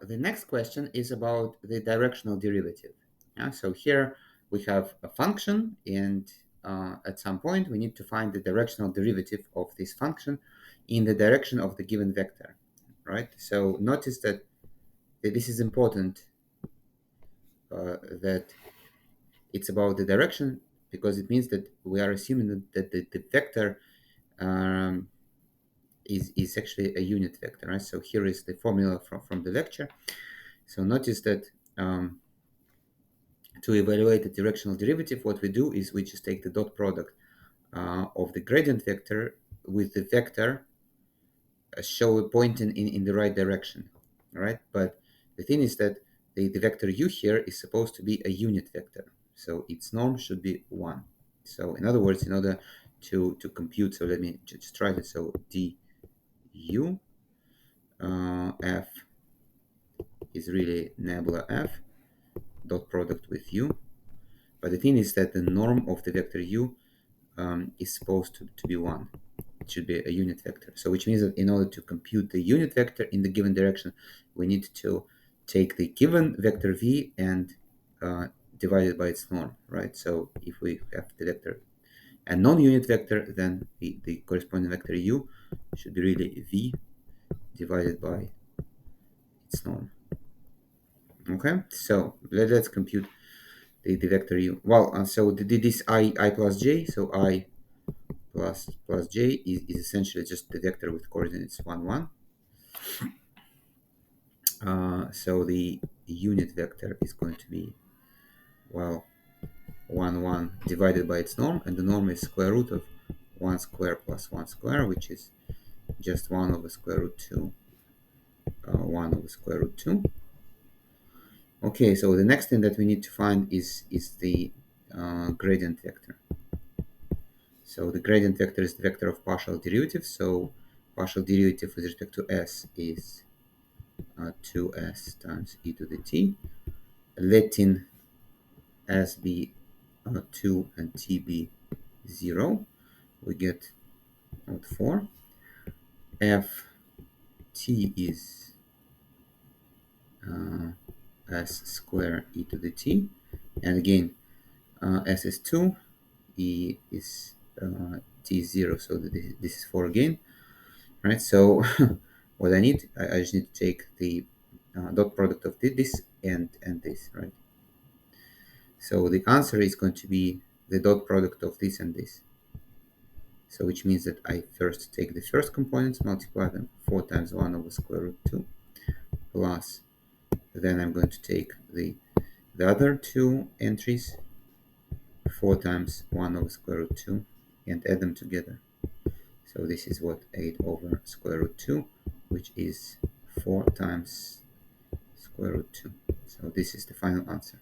The next question is about the directional derivative. Yeah, so here we have a function, and at some point we need to find the directional derivative of this function in the direction of the given vector, right? So notice that this is important, that it's about the direction, because it means that we are assuming that the vector um, is actually a unit vector, right? So here is the formula from the lecture. So notice that to evaluate the directional derivative, what we do is we just take the dot product of the gradient vector with the vector show pointing in the right direction, right? But the thing is that the vector u here is supposed to be a unit vector, so its norm should be 1. So in other words, in order to compute, so let me just try this. So du f is really nebula f dot product with u. But the thing is that the norm of the vector u is supposed to be 1. It should be a unit vector. So which means that in order to compute the unit vector in the given direction, we need to take the given vector v and divide it by its norm, right? So if we have the vector a non-unit vector, then the corresponding vector u should be really v divided by its norm. Okay, so let's compute the vector u. Well, so this I plus j, so I plus j is essentially just the vector with coordinates 1, 1. So the unit vector is going to be, well, 1, 1 divided by its norm, and the norm is square root of 1 square plus 1 square, which is just 1 over square root 2, 1 over square root 2. Okay, so the next thing that we need to find is the gradient vector. So the gradient vector is the vector of partial derivative. So partial derivative with respect to s is 2s times e to the t, letting s be 2 and t be 0. We get out 4. F t is s square e to the t. And again, s is 2, e is t is 0, so this is 4 again. Right, so what I need, I just need to take the dot product of this and this, right? So the answer is going to be the dot product of this and this. So which means that I first take the first components, multiply them 4 times 1 over square root 2, plus then I'm going to take the other two entries, 4 times 1 over square root 2, and add them together. So this is what, 8 over square root 2, which is 4 times square root 2. So this is the final answer.